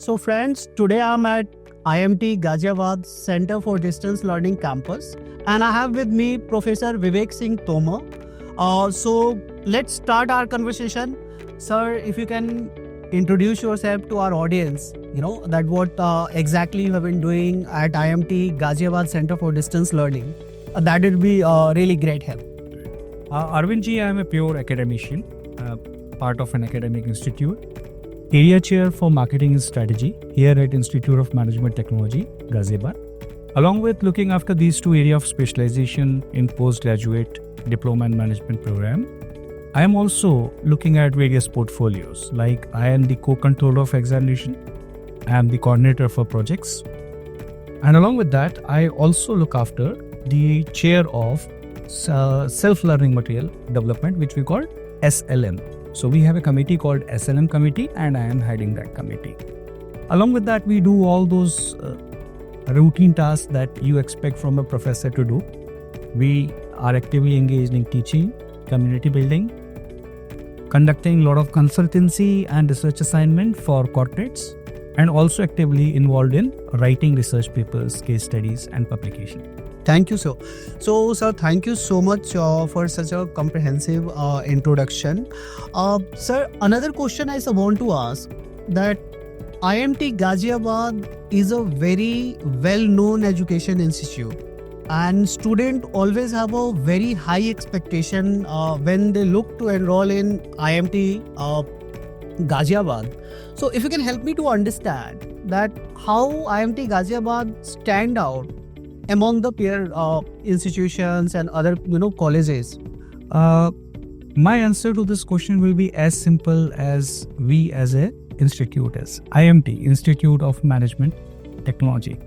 So friends, today I'm at IMT Ghaziabad Center for Distance Learning campus and I have with me Professor Vivek Singh Tomar. So let's start our conversation. Sir, if you can introduce yourself to our audience, that what exactly you have been doing at IMT Ghaziabad Center for Distance Learning. That would be really great help. Arvind ji, I am a pure academician, part of an academic institute. Area Chair for Marketing and Strategy here at Institute of Management Technology, Ghaziabad. Along with looking after these two areas of specialization in postgraduate diploma and management program, I am also looking at various portfolios, like I am the co-controller of examination, I am the coordinator for projects, and along with that, I also look after the chair of self-learning material development, which we call SLM. So we have a committee called SLM committee and I am heading that committee. Along with that, we do all those routine tasks that you expect from a professor to do. We are actively engaged in teaching, community building, conducting a lot of consultancy and research assignment for corporates, and also actively involved in writing research papers, case studies and publication. Thank you, sir. So, sir, thank you so much for such a comprehensive introduction. Sir, another question I want to ask that IMT Ghaziabad is a very well-known education institute and students always have a very high expectation when they look to enroll in IMT Ghaziabad. So, if you can help me to understand that how IMT Ghaziabad stand out among the peer institutions and other colleges? My answer to this question will be as simple as we as a institute is IMT, Institute of Management Technology.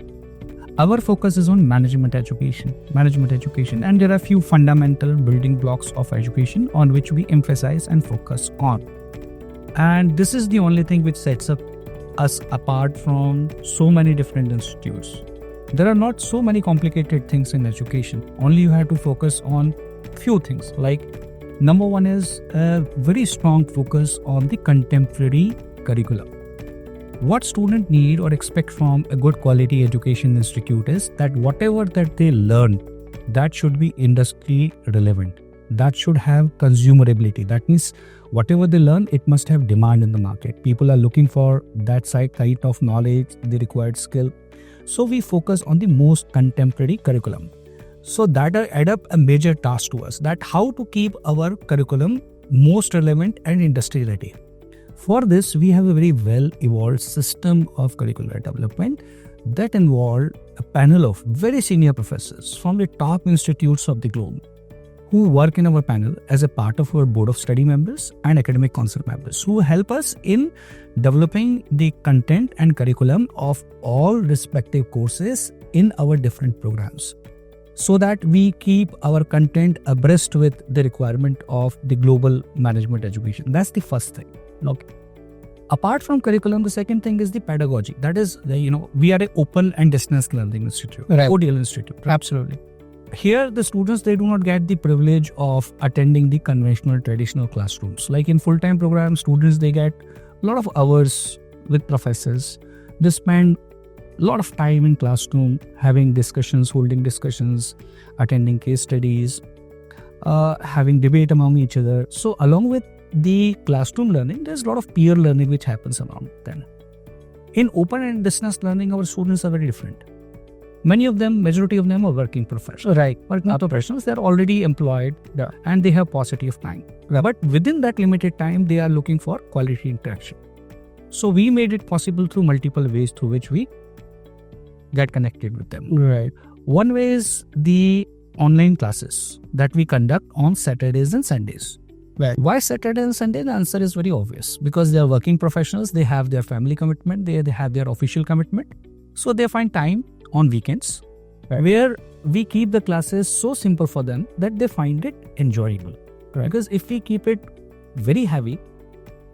Our focus is on management education, and there are few fundamental building blocks of education on which we emphasize and focus on. And this is the only thing which sets us apart from so many different institutes. There are not so many complicated things in education. Only you have to focus on few things. Like number one is a very strong focus on the contemporary curriculum. What students need or expect from a good quality education institute is that whatever that they learn, that should be industry relevant. That should have consumerability. That means whatever they learn, it must have demand in the market. People are looking for that kind of knowledge, the required skill. So we focus on the most contemporary curriculum. So that add up a major task to us, that how to keep our curriculum most relevant and industry ready. For this, we have a very well evolved system of curricular development that involve a panel of very senior professors from the top institutes of the globe who work in our panel as a part of our board of study members and academic council members who help us in developing the content and curriculum of all respective courses in our different programs, so that we keep our content abreast with the requirement of the global management education. That's the first thing. Okay. Apart from curriculum, the second thing is the pedagogy. That is, we are an open and distance learning institute, right. ODL institute. Absolutely. Here, the students, they do not get the privilege of attending the conventional traditional classrooms. Like in full-time program, students, they get a lot of hours with professors. They spend a lot of time in classroom, having discussions, holding discussions, attending case studies, having debate among each other. So along with the classroom learning, there's a lot of peer learning which happens around then. In open and distance learning, our students are very different. Majority of them are working professionals. Right. Working professionals, they're already employed and they have paucity of time. Right. But within that limited time, they are looking for quality interaction. So we made it possible through multiple ways through which we get connected with them. Right. One way is the online classes that we conduct on Saturdays and Sundays. Right. Why Saturday and Sunday? The answer is very obvious. Because they are working professionals, they have their family commitment, they have their official commitment. So they find time on weekends, right, where we keep the classes so simple for them that they find it enjoyable. Right. Because if we keep it very heavy,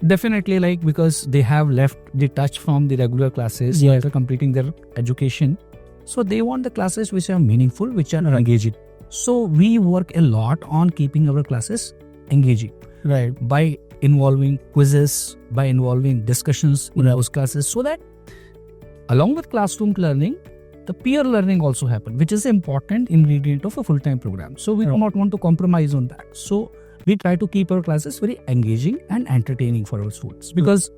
definitely because they have left the touch from the regular classes after completing their education. So they want the classes which are meaningful, which are engaging. So we work a lot on keeping our classes engaging. Right. By involving quizzes, by involving discussions in those classes, so that Along with classroom learning, the peer learning also happen, which is an important ingredient of a full-time program. So we do not want to compromise on that. So we try to keep our classes very engaging and entertaining for our students, because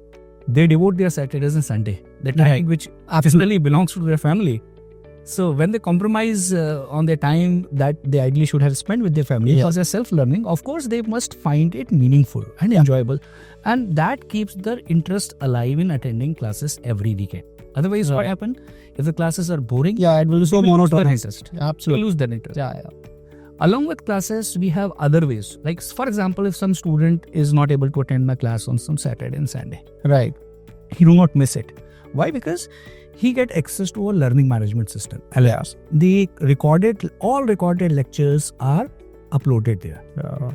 they devote their Saturdays and Sunday, the time which absolutely belongs to their family. So when they compromise on their time that they ideally should have spent with their family, because they're self-learning, of course they must find it meaningful and enjoyable, and that keeps their interest alive in attending classes every weekend. Otherwise, what happens if the classes are boring? It will be so monotonous. Absolutely, they lose their interest. Yeah. Along with classes, we have other ways. Like, for example, if some student is not able to attend my class on some Saturday and Sunday, Right. he do not miss it. Why? Because he get access to a learning management system. LMS. All recorded lectures are uploaded there.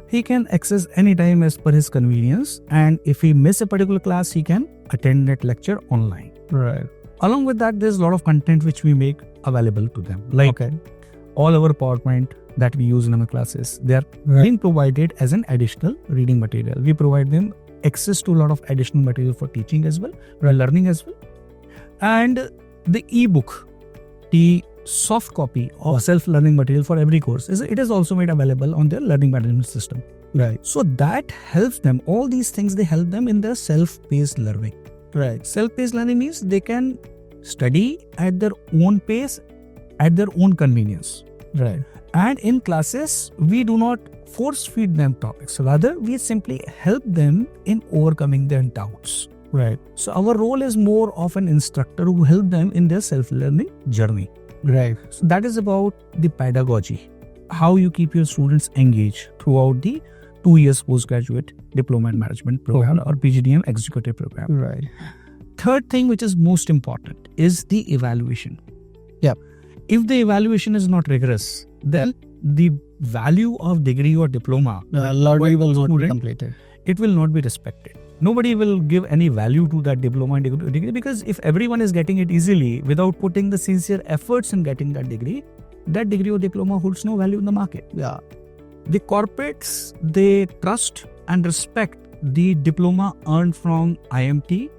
He can access anytime as per his convenience, and if he miss a particular class, he can attend that lecture online. Right. Along with that, there's a lot of content which we make available to them. Like all our PowerPoint that we use in our classes, they are being provided as an additional reading material. We provide them access to a lot of additional material for teaching as well, for learning as well. And the ebook, the soft copy of self-learning material for every course, it is also made available on their learning management system. Right. So that helps them. All these things, they help them in their self-paced learning. Right. Self-paced learning means they can study at their own pace, at their own convenience. Right. And in classes, we do not force feed them topics. Rather, we simply help them in overcoming their doubts. Right. So our role is more of an instructor who help them in their self-learning journey. Right. So that is about the pedagogy, how you keep your students engaged throughout the 2 years postgraduate diploma in management program or PGDM executive program. Right. Third thing, which is most important, is the evaluation. Yeah. If the evaluation is not rigorous, then the value of degree or diploma Learning will not be completed. It will not be respected. Nobody will give any value to that diploma and degree, because if everyone is getting it easily without putting the sincere efforts in getting that degree or diploma holds no value in the market. Yeah. The corporates, they trust and respect the diploma earned from IMT,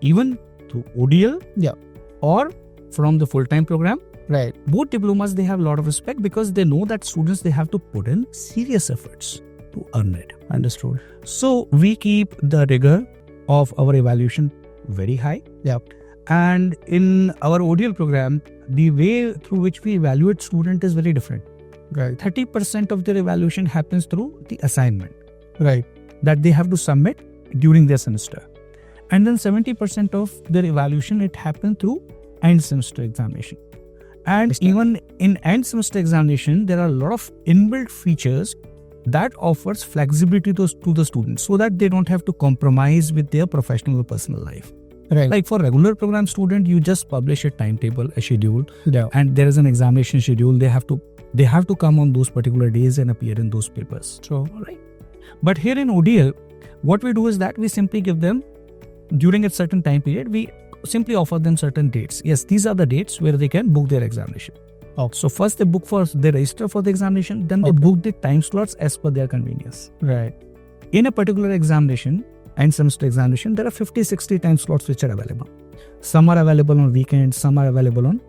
even through ODL or from the full-time program. Right. Both diplomas, they have a lot of respect, because they know that students, they have to put in serious efforts to earn it. Understood. So we keep the rigor of our evaluation very high. Yeah. And in our ODL program, the way through which we evaluate student is very different. Right. 30% of their evaluation happens through the assignment. Right. That they have to submit during their semester. And then 70% of their evaluation, it happens through end semester examination. And even in end semester examination, there are a lot of inbuilt features that offers flexibility to the students, so that they don't have to compromise with their professional or personal life. Right. Like for regular program student, you just publish a timetable, a schedule, Yeah. and there is an examination schedule. They have to come on those particular days and appear in those papers. So, Right. But here in ODL, what we do is that we simply give them, during a certain time period, we simply offer them certain dates. Yes, these are the dates where they can book their examination. Okay. So first they register for the examination, then they book the time slots as per their convenience. Right. In a particular examination, end semester examination, there are 50-60 time slots which are available. Some are available on weekends, some are available on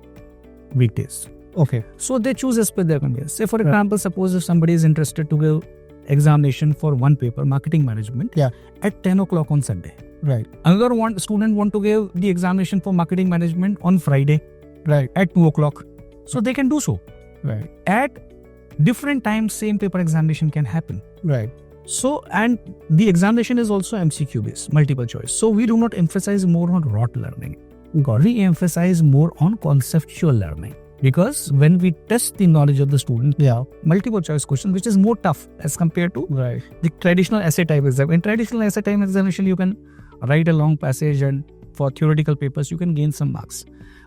weekdays. Okay. So they choose as per their convenience. Say for example, suppose if somebody is interested to give examination for one paper, marketing management, at 10 o'clock on Sunday. Right. Another student want to give the examination for marketing management on Friday, Right. at 2 o'clock. So they can do so. Right. At different times, same paper examination can happen. Right. So, and the examination is also MCQ based, multiple choice. So we do not emphasize more on rote learning. We emphasize more on conceptual learning. Because when we test the knowledge of the student, multiple choice question, which is more tough as compared to the traditional essay type exam. In traditional essay type examination, you can write a long passage, and for theoretical papers, you can gain some marks.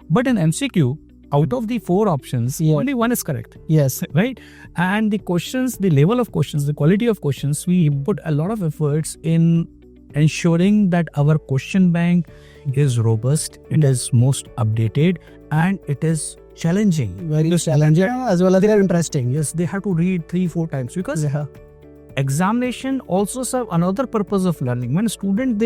But in MCQ, out of the 4 options, only one is correct. Yes. Right? And the questions, the level of questions, the quality of questions, we put a lot of efforts in ensuring that our question bank is robust, it is most updated, and it is challenging. Very challenging as well as they are interesting. Yes, they have to read 3-4 times, because examination also serve another purpose of learning. When a student,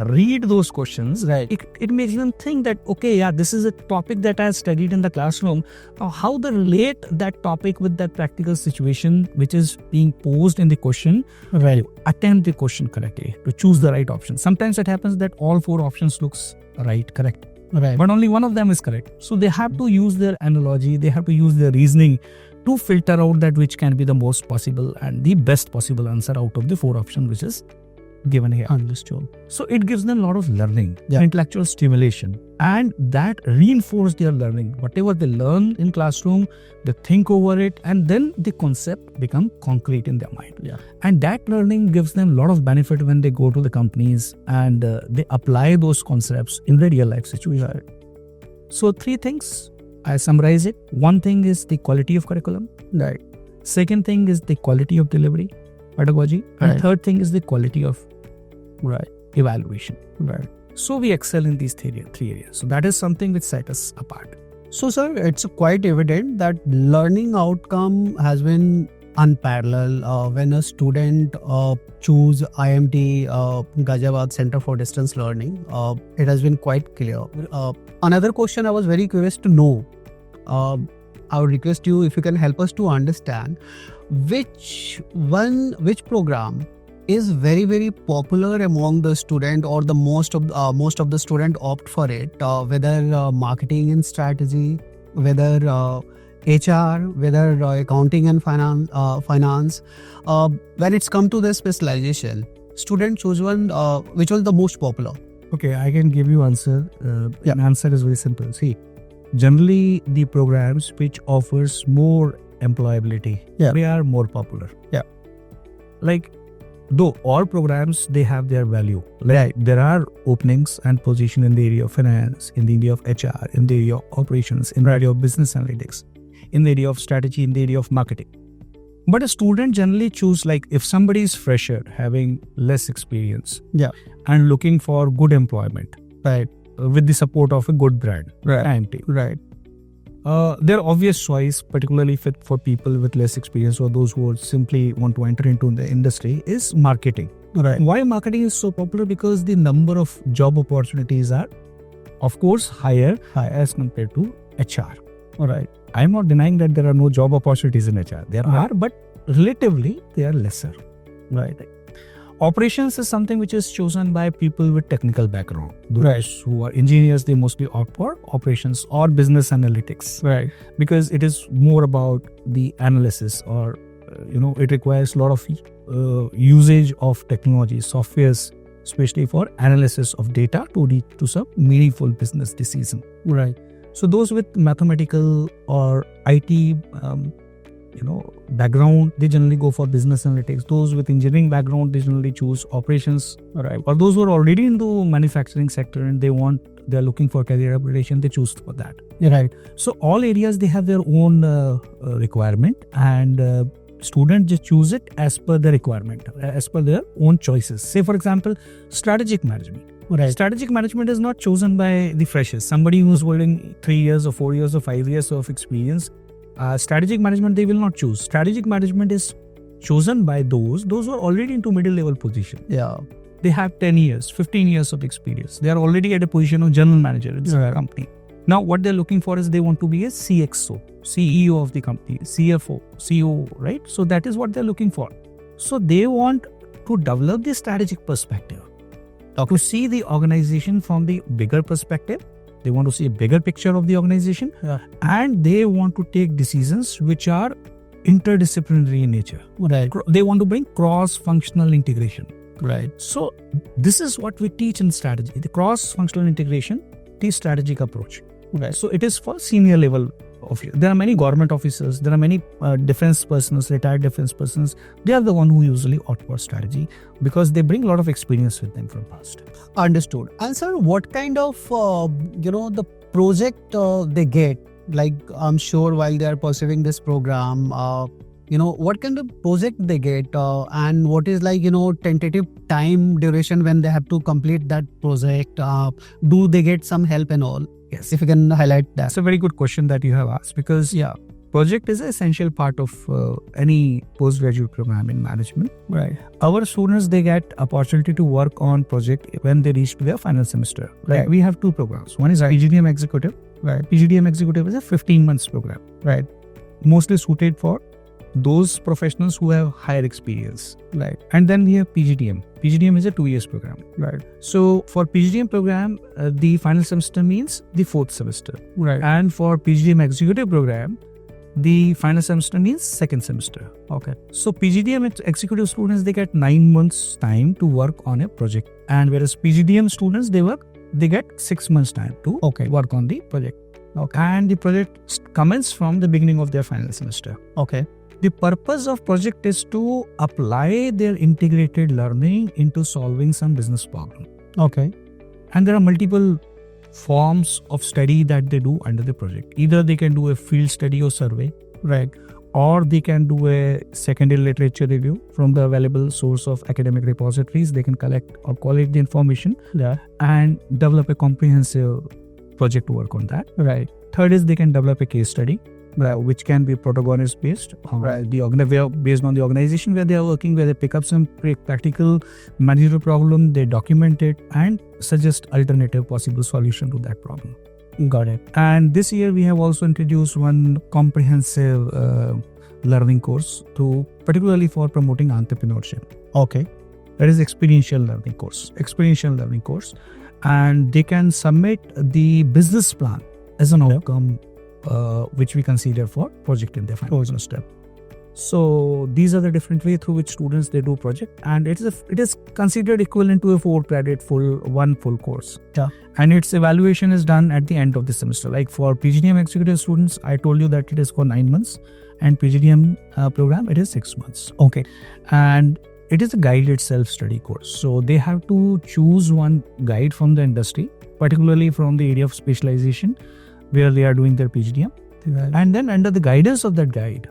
read those questions, Right. it makes them think that, okay, yeah, this is a topic that I studied in the classroom. How they relate that topic with that practical situation which is being posed in the question, Right. attempt the question correctly to choose the right option. Sometimes it happens that all 4 options looks right, correct, Right. but only one of them is correct. So they have to use their analogy, they have to use their reasoning to filter out that which can be the most possible and the best possible answer out of the 4 options which is given here. Understood. So it gives them a lot of learning, Yeah. intellectual stimulation, and that reinforces their learning. Whatever they learn in classroom, they think over it, and then the concept become concrete in their mind. Yeah. And that learning gives them a lot of benefit when they go to the companies and they apply those concepts in the real life situation. So 3 things, I summarize it. 1 thing is the quality of curriculum. Right. Second thing is the quality of delivery, pedagogy. And Right. third thing is the quality of Right. evaluation. Right. So we excel in these 3 areas. So that is something which set us apart. So, sir, it's quite evident that learning outcome has been unparalleled when a student choose IMT Ghaziabad Center for Distance Learning. It has been quite clear. Another question I was very curious to know. I would request you if you can help us to understand which program is very, very popular among the student, or the most of the student opt for it, whether marketing and strategy, whether HR, whether accounting and finance. When it's come to the specialization, student choose one which was the most popular. Okay, I can give you answer. Yeah. An answer is very simple. See, generally the programs which offers more employability, Yeah. they are more popular. Yeah. Like, though all programs, they have their value. Like, Right. there are openings and position in the area of finance, in the area of HR, in the area of operations, in the area of business analytics, in the area of strategy, in the area of marketing. But a student generally choose, like, if somebody is fresher, having less experience, Yeah. and looking for good employment, Right. with the support of a good brand, Right. IMT. Right. Their obvious choice, particularly fit for people with less experience or those who simply want to enter into the industry, is marketing. Right. Why marketing is so popular? Because the number of job opportunities are, of course, higher as compared to HR. Right. I'm not denying that there are no job opportunities in HR. There Right. are, but relatively they are lesser. Right. Operations is something which is chosen by people with technical background. Those Right. who are engineers, they mostly opt for operations or business analytics, Right. because it is more about the analysis, or it requires a lot of usage of technology, softwares, especially for analysis of data to lead to some meaningful business decision. Right. So those with mathematical or IT background, they generally go for business analytics. Those with engineering background, they generally choose operations. Right. Or those who are already into manufacturing sector and they're looking for career upgradation, they choose for that. Right. So all areas, they have their own requirement, and students just choose it as per the requirement, as per their own choices. Say for example, strategic management. Right. Strategic management is not chosen by the freshers. Somebody who's holding 3 years or 4 years or 5 years of experience, strategic management they will not choose. Strategic management is chosen by those who are already into middle level position. Yeah. They have 10 years, 15 years of experience. They are already at a position of general manager in some Right. company. Now what they're looking for is they want to be a CXO, CEO of the company, CFO, CEO, right? So that is what they're looking for. So they want to develop the strategic perspective, to see the organization from the bigger perspective. They want to see a bigger picture of the organization, Yeah. and they want to take decisions which are interdisciplinary in nature. Right. They want to bring cross-functional integration. Right. So this is what we teach in strategy, the cross-functional integration, the strategic approach. Right. So it is for senior level officers. There are many government officers, there are many defense persons, retired defense persons. They are the one who usually opt for strategy because they bring a lot of experience with them from past. Understood. And sir, what kind of the project they get? Like, I'm sure while they are pursuing this program, what kind of project they get, and what is tentative time duration when they have to complete that project? Do they get some help and all? Yes. If you can highlight that. That's a very good question that you have asked, because project is an essential part of any postgraduate program in management. Right. Our students, they get opportunity to work on project when they reach to their final semester. Like Right. we have two programs. One is PGDM Executive. Right. PGDM Executive is a 15 months program, Right. mostly suited for those professionals who have higher experience. Right. And then we have PGDM. PGDM is a 2 years program. Right. So for PGDM program, the final semester means the fourth semester. Right. And for PGDM Executive program, the final semester means second semester. Okay. So PGDM executive students, they get 9 months time to work on a project. And whereas PGDM students, they get 6 months time to work on the project. Okay. And the project commences from the beginning of their final semester. Okay. The purpose of project is to apply their integrated learning into solving some business problem. Okay. And there are multiple forms of study that they do under the project. Either they can do a field study or survey, Right. or they can do a secondary literature review from the available source of academic repositories. They can collect or collate the information Yeah. and develop a comprehensive project to work on that. Right. Third is they can develop a case study, which can be protagonist based, Right. based on the organization where they are working, where they pick up some practical managerial problem, they document it and suggest alternative possible solution to that problem. Got it. And this year we have also introduced one comprehensive learning course to particularly for promoting entrepreneurship. Okay. That is experiential learning course. And they can submit the business plan as an outcome which we consider for project in their final step. So these are the different ways through which students they do project, and it is considered equivalent to a 4 credit one full course. Yeah. And its evaluation is done at the end of the semester. Like for PGDM executive students, I told you that it is for 9 months, and PGDM program it is 6 months. Okay. And it is a guided self-study course. So they have to choose one guide from the industry, particularly from the area of specialization where they are doing their PGDM. Right. And then under the guidance of that guide,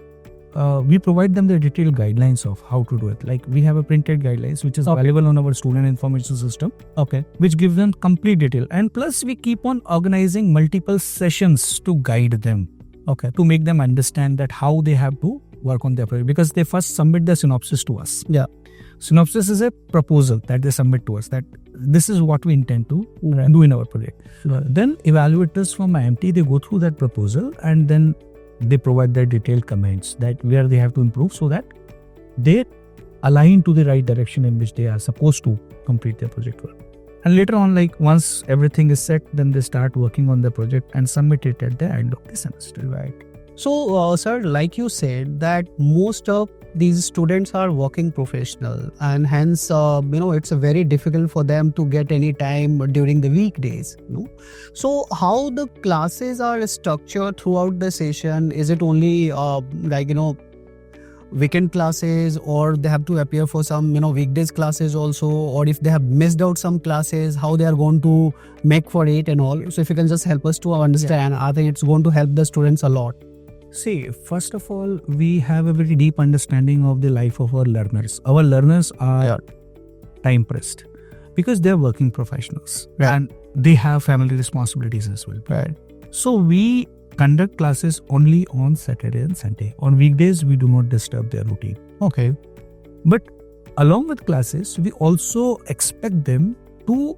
we provide them the detailed guidelines of how to do it. Like we have a printed guidelines which is available on our student information system. Okay. Which gives them complete detail. And plus we keep on organizing multiple sessions to guide them. Okay. To make them understand that how they have to work on their project, because they first submit the synopsis to us. Yeah. Synopsis is a proposal that they submit to us, that this is what we intend to do in our project. Right. Then evaluators from IMT, they go through that proposal and then they provide their detailed comments that where they have to improve so that they align to the right direction in which they are supposed to complete their project work. And later on, like once everything is set, then they start working on the project and submit it at the end of the semester. Right. So, sir, like you said, that most of these students are working professional, and hence, it's very difficult for them to get any time during the weekdays. So, how the classes are structured throughout the session? Is it only weekend classes, or they have to appear for some weekdays classes also, or if they have missed out some classes, how they are going to make for it and all? So, if you can just help us to understand, I think it's going to help the students a lot. See, first of all, we have a very deep understanding of the life of our learners. Our learners are time pressed because they're working professionals and they have family responsibilities as well. Right. So we conduct classes only on Saturday and Sunday. On weekdays, we do not disturb their routine. Okay. But along with classes, we also expect them to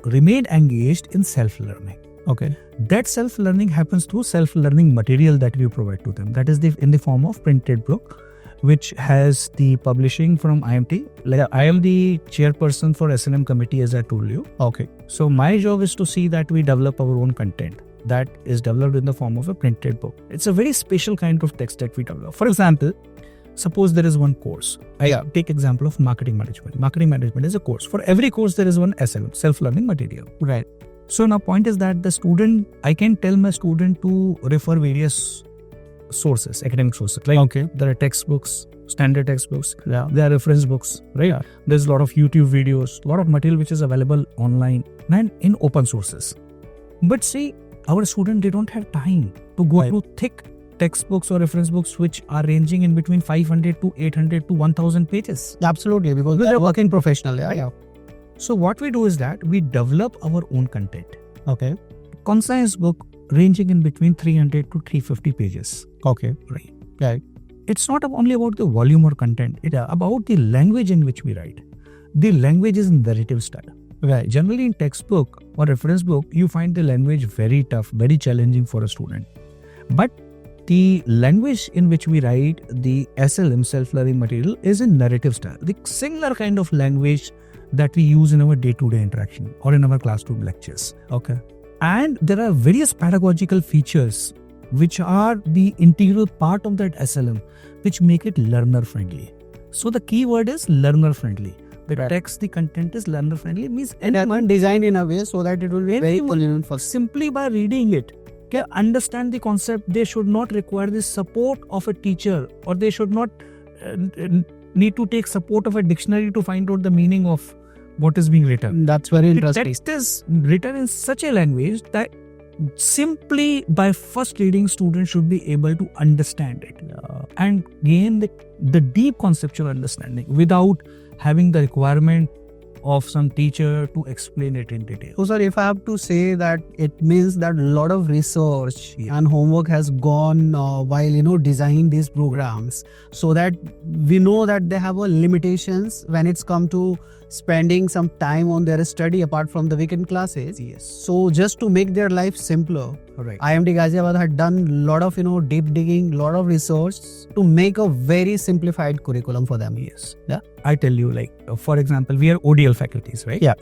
remain engaged in self-learning. Okay. That self-learning happens through self-learning material that we provide to them. That is in the form of printed book, which has the publishing from IMT. Like I am the chairperson for S&M committee, as I told you. Okay. So my job is to see that we develop our own content that is developed in the form of a printed book. It's a very special kind of text that we develop. For example, suppose there is one course. I take example of marketing management. Marketing management is a course. For every course, there is one SLM, self-learning material. Right. So now point is that the student, I can tell my student to refer various sources, academic sources. Like there are textbooks, standard textbooks. Yeah. There are reference books, right? Yeah. There's a lot of YouTube videos, a lot of material which is available online and in open sources. But see, our student, they don't have time to go through thick textbooks or reference books which are ranging in between 500 to 800 to 1000 pages. Absolutely, because they're working professional. Yeah. So what we do is that we develop our own content. Okay. Concise book ranging in between 300 to 350 pages. Okay. Right. It's not only about the volume or content. It's about the language in which we write. The language is narrative style. Right. Generally in textbook or reference book, you find the language very tough, very challenging for a student. But the language in which we write the SLM, self-learning material, is in narrative style. The similar kind of language that we use in our day-to-day interaction or in our classroom lectures. Okay. And there are various pedagogical features which are the integral part of that SLM, which make it learner-friendly. So the key word is learner-friendly. The text, the content is learner-friendly. Means anyone designed in a way so that it will be very convenient for simply by reading it. Okay, understand the concept. They should not require the support of a teacher, or they should not need to take support of a dictionary to find out the meaning of what is being written. That's very interesting. The text is written in such a language that simply by first reading, students should be able to understand it and gain the deep conceptual understanding without having the requirement of some teacher to explain it in detail. So sir, if I have to say that, it means that a lot of research and homework has gone while designing these programs, so that we know that they have limitations when it's come to spending some time on their study apart from the weekend classes. Yes. So just to make their life simpler, Right. IMT Ghaziabad had done a lot of deep digging, lot of research to make a very simplified curriculum for them. Yes. Yeah. I tell you, for example, we are ODL faculties, right? Yeah.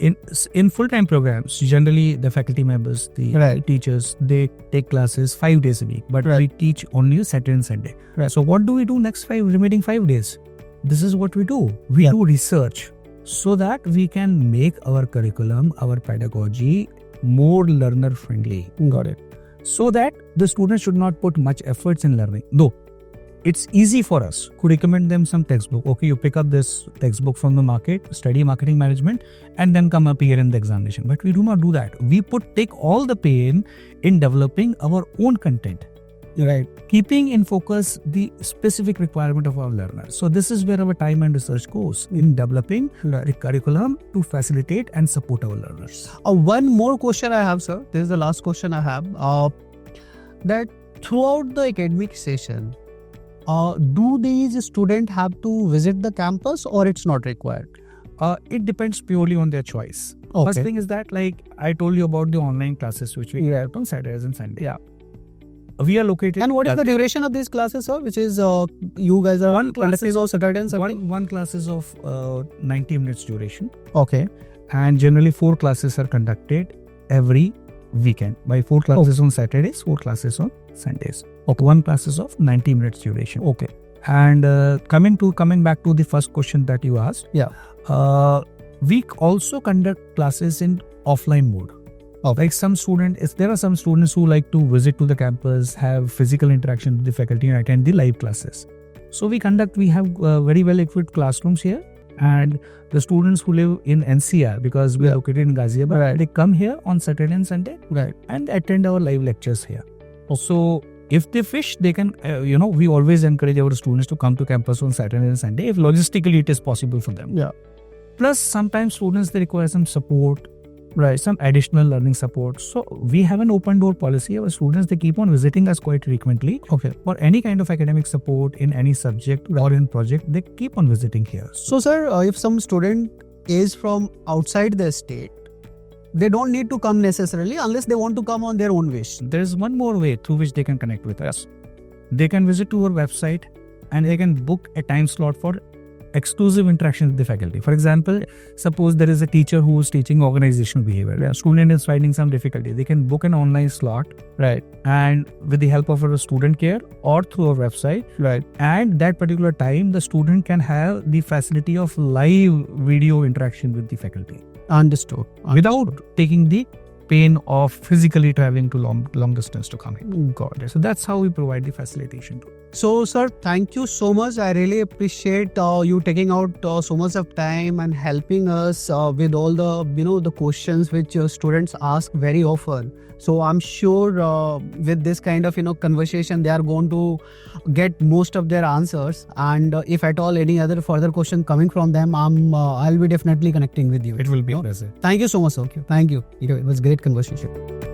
In full-time programs, generally the faculty members, the teachers, they take classes 5 days a week, but we teach only Saturday and Sunday. Right. So what do we do next remaining 5 days? This is what we do. We do research so that we can make our curriculum, our pedagogy more learner-friendly. Got it. So that the students should not put much efforts in learning. Though it's easy for us to recommend them some textbook. Okay, you pick up this textbook from the market, study marketing management, and then come up here in the examination. But we do not do that. We take all the pain in developing our own content. Right. Keeping in focus the specific requirement of our learners. So this is where our time and research goes in developing the curriculum to facilitate and support our learners. One more question I have, sir. This is the last question I have. That throughout the academic session, do these students have to visit the campus or it's not required? It depends purely on their choice. Okay. First thing is that, I told you about the online classes which we have on Saturdays and Sundays. Yeah. We are located. And what is the duration of these classes, sir? Which is you guys are one class of Saturday and Sunday? One class is of 90 minutes duration. Okay. And generally 4 classes are conducted every weekend. By 4 classes on Saturdays, 4 classes on Sundays. Okay. 1 class is of 90 minutes duration. Okay. And coming back to the first question that you asked. Yeah. We also conduct classes in offline mode. Like there are some students who like to visit to the campus, have physical interaction with the faculty and attend the live classes. So we have very well equipped classrooms here, and the students who live in NCR, because we are located in Ghaziabad, they come here on Saturday and Sunday and attend our live lectures here. So if they wish, they can, we always encourage our students to come to campus on Saturday and Sunday if logistically it is possible for them. Yeah. Plus sometimes students, they require some support. Right, some additional learning support. So we have an open door policy. Our students, they keep on visiting us quite frequently. Okay. For any kind of academic support in any subject or in project, they keep on visiting here. So sir, if some student is from outside the state, they don't need to come necessarily unless they want to come on their own wish. There is one more way through which they can connect with us. They can visit to our website and they can book a time slot for exclusive interaction with the faculty. For example, suppose there is a teacher who is teaching organizational behavior. A student is finding some difficulty. They can book an online slot, and with the help of our student care or through our website, and that particular time, the student can have the facility of live video interaction with the faculty. Understood. Without taking the pain of physically traveling to long distance to come here. Got it. So that's how we provide the facilitation. So sir, thank you so much. I really appreciate you taking out so much of time and helping us with all the the questions which students ask very often. So I'm sure with this kind of conversation, they are going to get most of their answers. And if at all any other further question coming from them, I'll be definitely connecting with you. It will be a pleasure. Thank you so much, sir. Thank you. It was great conversation.